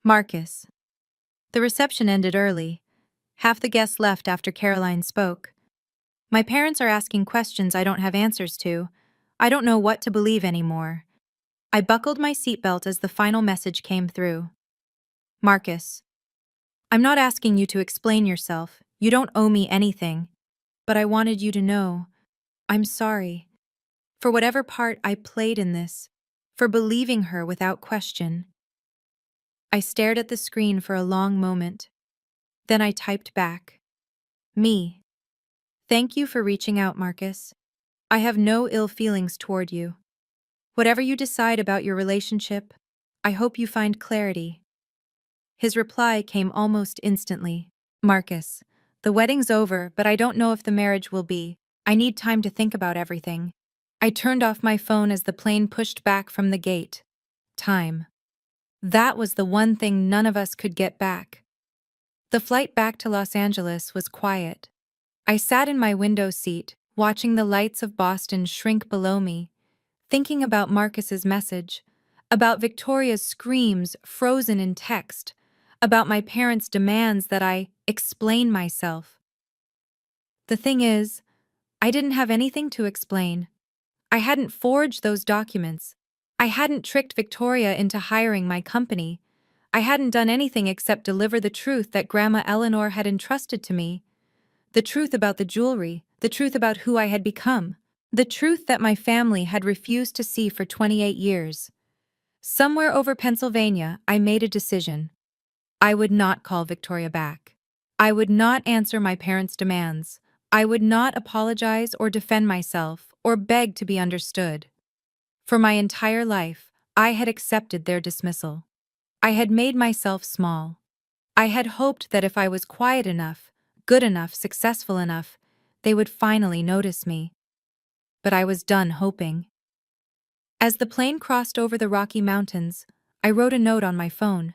Marcus. The reception ended early. Half the guests left after Caroline spoke. "My parents are asking questions I don't have answers to. I don't know what to believe anymore." I buckled my seatbelt as the final message came through. "Marcus, I'm not asking you to explain yourself. You don't owe me anything. But I wanted you to know. I'm sorry. For whatever part I played in this. For believing her without question." I stared at the screen for a long moment. Then I typed back. "Me. Thank you for reaching out, Marcus. I have no ill feelings toward you. Whatever you decide about your relationship, I hope you find clarity." His reply came almost instantly. "Marcus, the wedding's over, but I don't know if the marriage will be. I need time to think about everything." I turned off my phone as the plane pushed back from the gate. Time. That was the one thing none of us could get back. The flight back to Los Angeles was quiet. I sat in my window seat, watching the lights of Boston shrink below me, thinking about Marcus's message, about Victoria's screams frozen in text, about my parents' demands that I explain myself. The thing is, I didn't have anything to explain. I hadn't forged those documents. I hadn't tricked Victoria into hiring my company. I hadn't done anything except deliver the truth that Grandma Eleanor had entrusted to me. The truth about the jewelry, the truth about who I had become, the truth that my family had refused to see for 28 years. Somewhere over Pennsylvania, I made a decision. I would not call Victoria back. I would not answer my parents' demands. I would not apologize or defend myself or beg to be understood. For my entire life, I had accepted their dismissal. I had made myself small. I had hoped that if I was quiet enough, good enough, successful enough, they would finally notice me. But I was done hoping. As the plane crossed over the Rocky Mountains, I wrote a note on my phone.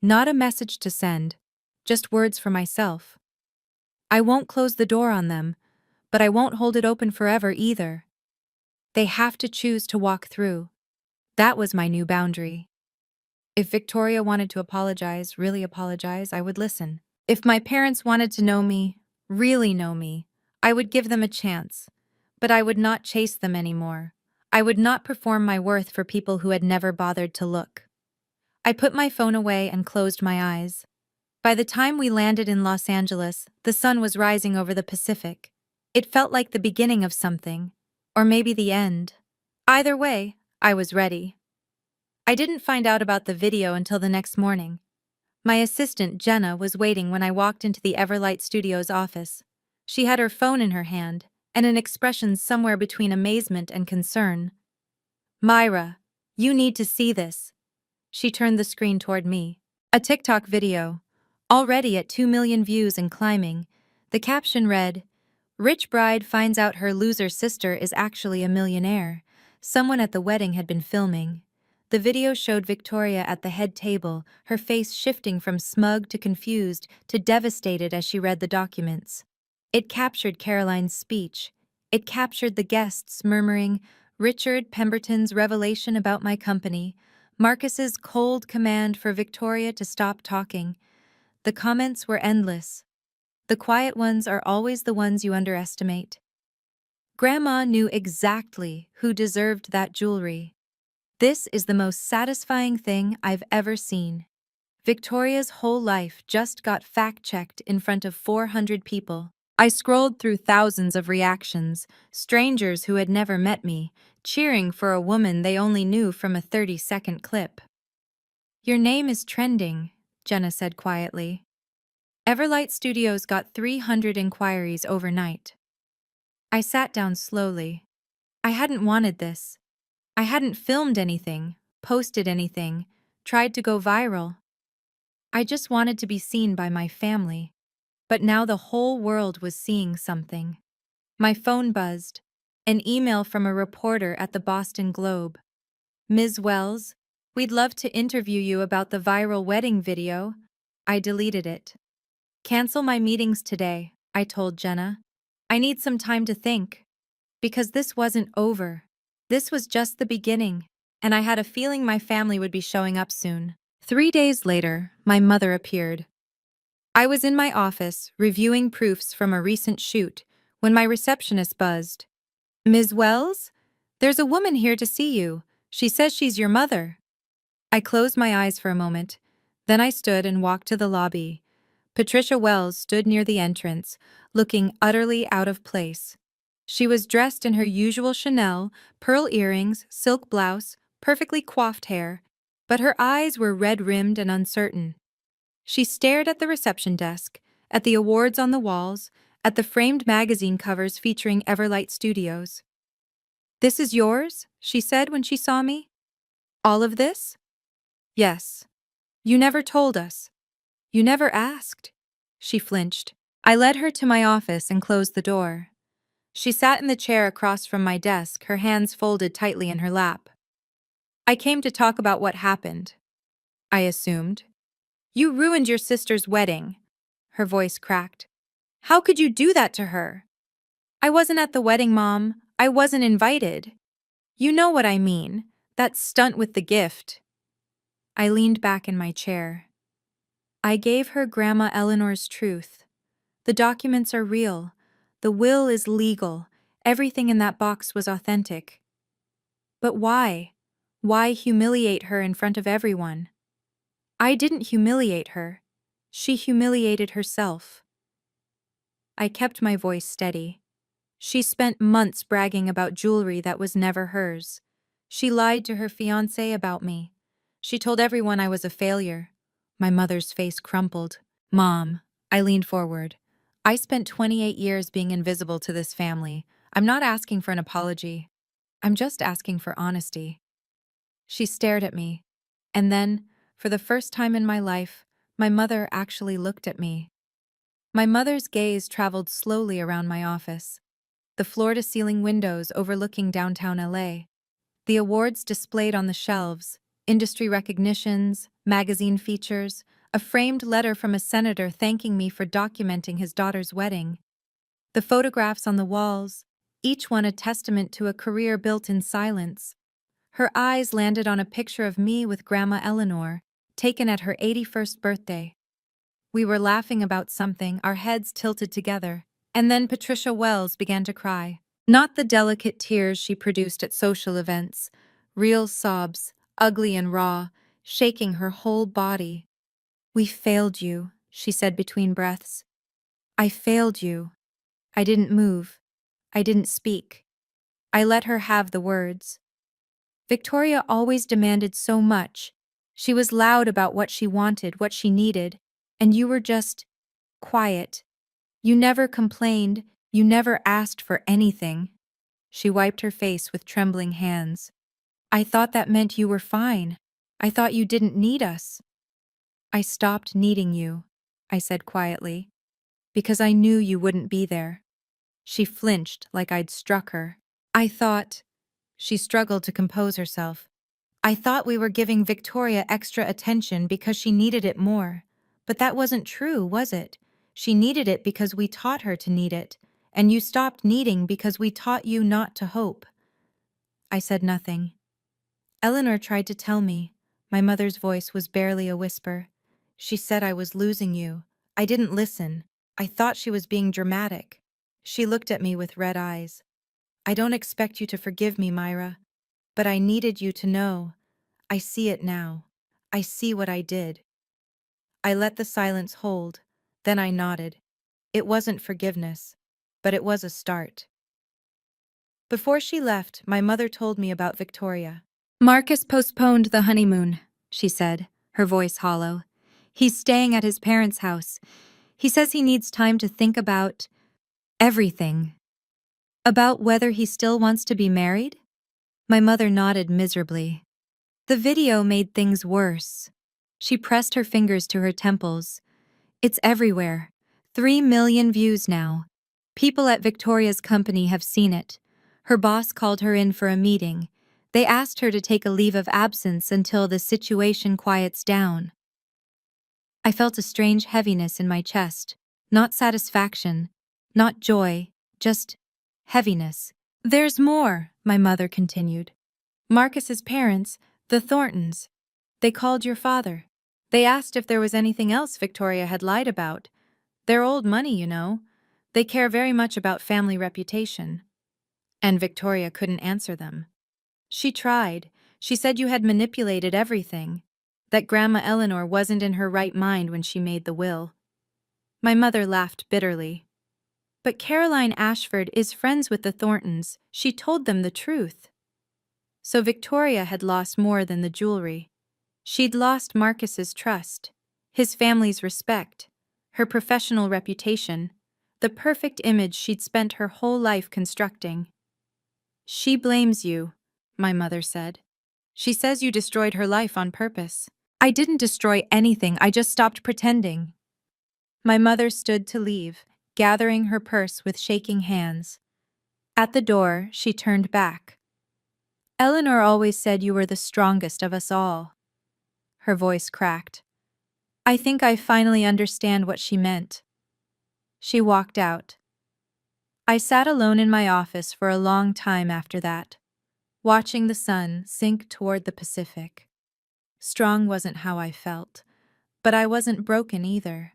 Not a message to send, just words for myself. I won't close the door on them, but I won't hold it open forever either. They have to choose to walk through. That was my new boundary. If Victoria wanted to apologize, really apologize, I would listen. If my parents wanted to know me, really know me, I would give them a chance. But I would not chase them anymore. I would not perform my worth for people who had never bothered to look. I put my phone away and closed my eyes. By the time we landed in Los Angeles, the sun was rising over the Pacific. It felt like the beginning of something, or maybe the end. Either way, I was ready. I didn't find out about the video until the next morning. My assistant, Jenna, was waiting when I walked into the Everlight Studios office. She had her phone in her hand, and an expression somewhere between amazement and concern. "Myra, you need to see this." She turned the screen toward me. A TikTok video, already at 2 million views and climbing. The caption read, "Rich bride finds out her loser sister is actually a millionaire." Someone at the wedding had been filming. The video showed Victoria at the head table, her face shifting from smug to confused to devastated as she read the documents. It captured Caroline's speech. It captured the guests murmuring, Richard Pemberton's revelation about my company, Marcus's cold command for Victoria to stop talking. The comments were endless. The quiet ones are always the ones you underestimate. Grandma knew exactly who deserved that jewelry. This is the most satisfying thing I've ever seen. Victoria's whole life just got fact-checked in front of 400 people. I scrolled through thousands of reactions, strangers who had never met me, cheering for a woman they only knew from a 30-second clip. "Your name is trending," Jenna said quietly. Everlight Studios got 300 inquiries overnight. I sat down slowly. I hadn't wanted this. I hadn't filmed anything, posted anything, tried to go viral. I just wanted to be seen by my family. But now the whole world was seeing something. My phone buzzed. An email from a reporter at the Boston Globe. "Ms. Wells, we'd love to interview you about the viral wedding video." I deleted it. "Cancel my meetings today," I told Jenna. "I need some time to think." Because this wasn't over. This was just the beginning, and I had a feeling my family would be showing up soon. 3 days later, my mother appeared. I was in my office, reviewing proofs from a recent shoot, when my receptionist buzzed. "Ms. Wells? There's a woman here to see you. She says she's your mother." I closed my eyes for a moment. Then I stood and walked to the lobby. Patricia Wells stood near the entrance, looking utterly out of place. She was dressed in her usual Chanel, pearl earrings, silk blouse, perfectly coiffed hair, but her eyes were red-rimmed and uncertain. She stared at the reception desk, at the awards on the walls, at the framed magazine covers featuring Everlight Studios. "This is yours?" she said when she saw me. "All of this?" "Yes. You never told us. You never asked." She flinched. I led her to my office and closed the door. She sat in the chair across from my desk, her hands folded tightly in her lap. "I came to talk about what happened," I assumed. "You ruined your sister's wedding." Her voice cracked. "How could you do that to her?" "I wasn't at the wedding, Mom. I wasn't invited." "You know what I mean. That stunt with the gift." I leaned back in my chair. I gave her Grandma Eleanor's truth. The documents are real. The will is legal. Everything in that box was authentic. But why? Why humiliate her in front of everyone? I didn't humiliate her. She humiliated herself. I kept my voice steady. She spent months bragging about jewelry that was never hers. She lied to her fiancé about me. She told everyone I was a failure. My mother's face crumpled. Mom, I leaned forward. I spent 28 years being invisible to this family. I'm not asking for an apology. I'm just asking for honesty. She stared at me. And then, for the first time in my life, my mother actually looked at me. My mother's gaze traveled slowly around my office. The floor-to-ceiling windows overlooking downtown LA. The awards displayed on the shelves, industry recognitions, magazine features, a framed letter from a senator thanking me for documenting his daughter's wedding. The photographs on the walls, each one a testament to a career built in silence. Her eyes landed on a picture of me with Grandma Eleanor, taken at her 81st birthday. We were laughing about something, our heads tilted together, and then Patricia Wells began to cry. Not the delicate tears she produced at social events, real sobs, ugly and raw, shaking her whole body. "We failed you," she said between breaths. "I failed you." I didn't move. I didn't speak. I let her have the words. Victoria always demanded so much. She was loud about what she wanted, what she needed, and you were just quiet. You never complained, you never asked for anything. She wiped her face with trembling hands. I thought that meant you were fine. I thought you didn't need us. I stopped needing you, I said quietly, because I knew you wouldn't be there. She flinched like I'd struck her. I thought, she struggled to compose herself. I thought we were giving Victoria extra attention because she needed it more. But that wasn't true, was it? She needed it because we taught her to need it, and you stopped needing because we taught you not to hope. I said nothing. Eleanor tried to tell me. My mother's voice was barely a whisper. She said I was losing you. I didn't listen. I thought she was being dramatic. She looked at me with red eyes. I don't expect you to forgive me, Myra, but I needed you to know. I see it now. I see what I did. I let the silence hold, then I nodded. It wasn't forgiveness, but it was a start. Before she left, my mother told me about Victoria. "Marcus postponed the honeymoon," she said, her voice hollow. "He's staying at his parents' house. He says he needs time to think about everything. About whether he still wants to be married?" My mother nodded miserably. The video made things worse. She pressed her fingers to her temples. It's everywhere. 3 million views now. People at Victoria's company have seen it. Her boss called her in for a meeting. They asked her to take a leave of absence until the situation quiets down. I felt a strange heaviness in my chest. Not satisfaction, not joy, just heaviness. "There's more," my mother continued. "Marcus's parents, the Thorntons, they called your father. They asked if there was anything else Victoria had lied about. They're old money, you know. They care very much about family reputation." And Victoria couldn't answer them. She tried. She said you had manipulated everything, that Grandma Eleanor wasn't in her right mind when she made the will. My mother laughed bitterly. "But Caroline Ashford is friends with the Thorntons. She told them the truth." So Victoria had lost more than the jewelry. She'd lost Marcus's trust, his family's respect, her professional reputation, the perfect image she'd spent her whole life constructing. "She blames you," my mother said. "She says you destroyed her life on purpose." "I didn't destroy anything, I just stopped pretending." My mother stood to leave, gathering her purse with shaking hands. At the door, she turned back. "Eleanor always said you were the strongest of us all." Her voice cracked. "I think I finally understand what she meant." She walked out. I sat alone in my office for a long time after that, watching the sun sink toward the Pacific. Strong wasn't how I felt, but I wasn't broken either.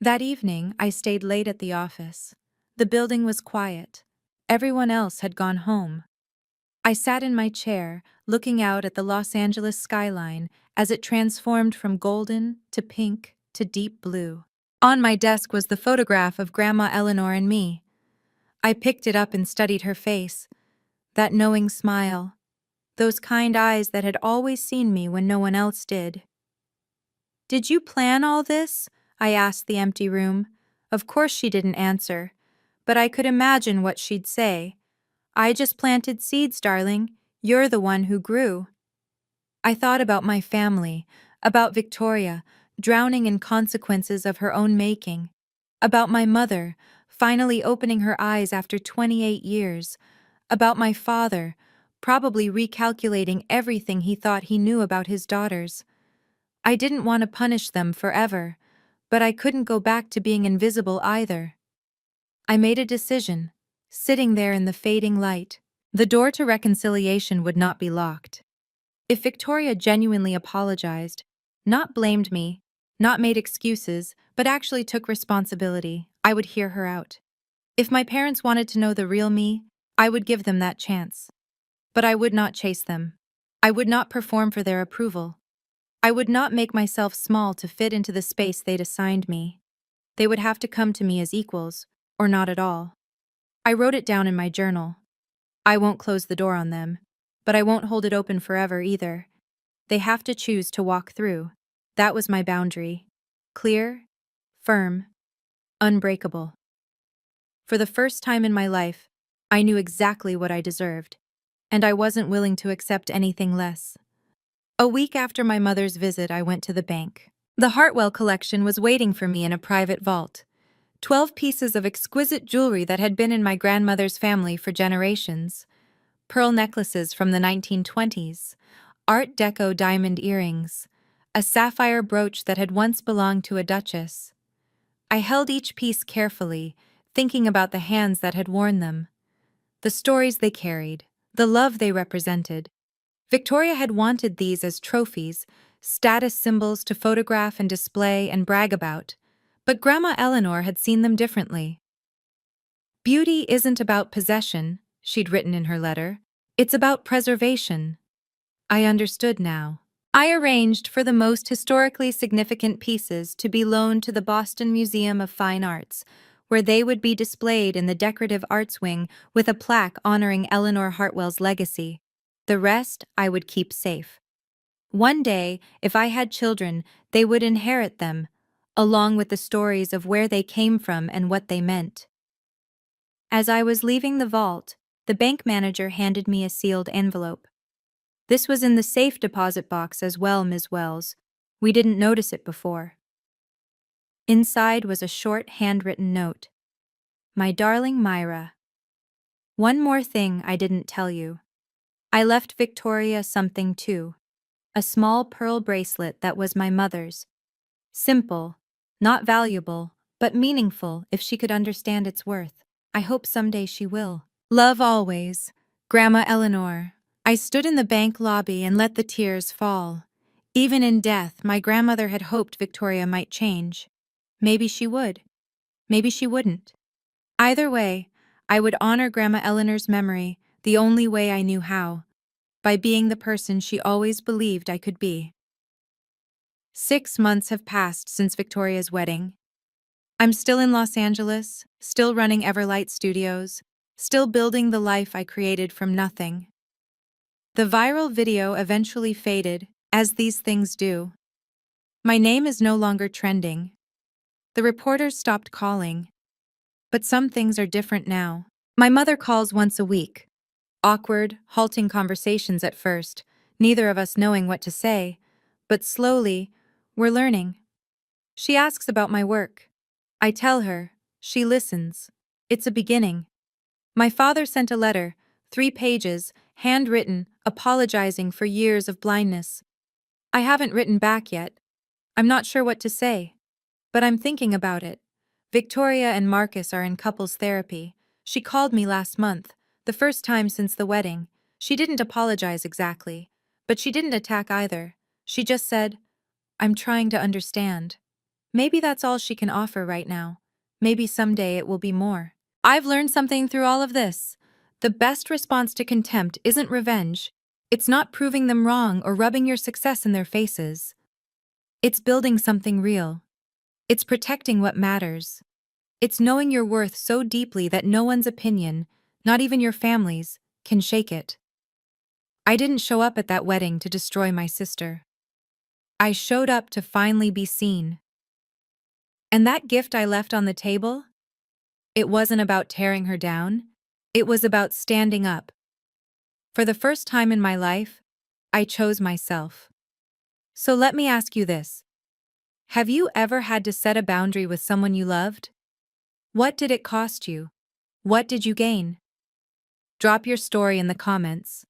That evening, I stayed late at the office. The building was quiet. Everyone else had gone home. I sat in my chair, looking out at the Los Angeles skyline as it transformed from golden to pink to deep blue. On my desk was the photograph of Grandma Eleanor and me. I picked it up and studied her face, that knowing smile, those kind eyes that had always seen me when no one else did. "Did you plan all this?" I asked the empty room. Of course she didn't answer, but I could imagine what she'd say. "I just planted seeds, darling. You're the one who grew." I thought about my family, about Victoria, drowning in consequences of her own making, about my mother, finally opening her eyes after 28 years, about my father, probably recalculating everything he thought he knew about his daughters. I didn't want to punish them forever, but I couldn't go back to being invisible either. I made a decision, sitting there in the fading light. The door to reconciliation would not be locked. If Victoria genuinely apologized, not blamed me, not made excuses, but actually took responsibility, I would hear her out. If my parents wanted to know the real me, I would give them that chance. But I would not chase them. I would not perform for their approval. I would not make myself small to fit into the space they'd assigned me. They would have to come to me as equals, or not at all. I wrote it down in my journal. I won't close the door on them, but I won't hold it open forever either. They have to choose to walk through. That was my boundary. Clear, firm, unbreakable. For the first time in my life, I knew exactly what I deserved, and I wasn't willing to accept anything less. A week after my mother's visit, I went to the bank. The Hartwell collection was waiting for me in a private vault. 12 pieces of exquisite jewelry that had been in my grandmother's family for generations. Pearl necklaces from the 1920s, Art Deco diamond earrings, a sapphire brooch that had once belonged to a duchess. I held each piece carefully, thinking about the hands that had worn them, the stories they carried, the love they represented. Victoria had wanted these as trophies, status symbols to photograph and display and brag about, but Grandma Eleanor had seen them differently. "Beauty isn't about possession," she'd written in her letter. "It's about preservation." I understood now. I arranged for the most historically significant pieces to be loaned to the Boston Museum of Fine Arts, where they would be displayed in the decorative arts wing with a plaque honoring Eleanor Hartwell's legacy. The rest I would keep safe. One day, if I had children, they would inherit them, along with the stories of where they came from and what they meant. As I was leaving the vault, the bank manager handed me a sealed envelope. "This was in the safe deposit box as well, Ms. Wells. We didn't notice it before." Inside was a short handwritten note. "My darling Myra, one more thing I didn't tell you. I left Victoria something too. A small pearl bracelet that was my mother's. Simple, not valuable, but meaningful if she could understand its worth. I hope someday she will. Love always, Grandma Eleanor." I stood in the bank lobby and let the tears fall. Even in death, my grandmother had hoped Victoria might change. Maybe she would. Maybe she wouldn't. Either way, I would honor Grandma Eleanor's memory the only way I knew how, by being the person she always believed I could be. 6 months have passed since Victoria's wedding. I'm still in Los Angeles, still running Everlight Studios, still building the life I created from nothing. The viral video eventually faded, as these things do. My name is no longer trending. The reporters stopped calling. But some things are different now. My mother calls once a week. Awkward, halting conversations at first, neither of us knowing what to say, but slowly, we're learning. She asks about my work. I tell her. She listens. It's a beginning. My father sent a letter, 3 pages, handwritten, apologizing for years of blindness. I haven't written back yet. I'm not sure what to say. But I'm thinking about it. Victoria and Marcus are in couples therapy. She called me last month, the first time since the wedding. She didn't apologize exactly, but she didn't attack either. She just said, "I'm trying to understand." Maybe that's all she can offer right now. Maybe someday it will be more. I've learned something through all of this. The best response to contempt isn't revenge. It's not proving them wrong or rubbing your success in their faces. It's building something real. It's protecting what matters. It's knowing your worth so deeply that no one's opinion, not even your family's, can shake it. I didn't show up at that wedding to destroy my sister. I showed up to finally be seen. And that gift I left on the table? It wasn't about tearing her down. It was about standing up. For the first time in my life, I chose myself. So let me ask you this. Have you ever had to set a boundary with someone you loved? What did it cost you? What did you gain? Drop your story in the comments.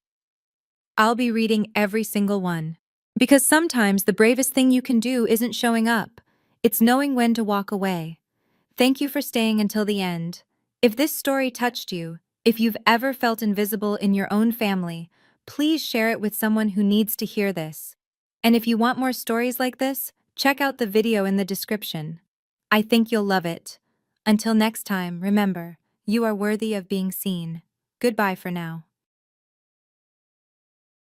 I'll be reading every single one. Because sometimes the bravest thing you can do isn't showing up. It's knowing when to walk away. Thank you for staying until the end. If this story touched you, if you've ever felt invisible in your own family, please share it with someone who needs to hear this. And if you want more stories like this, check out the video in the description. I think you'll love it. Until next time, remember, you are worthy of being seen. Goodbye for now.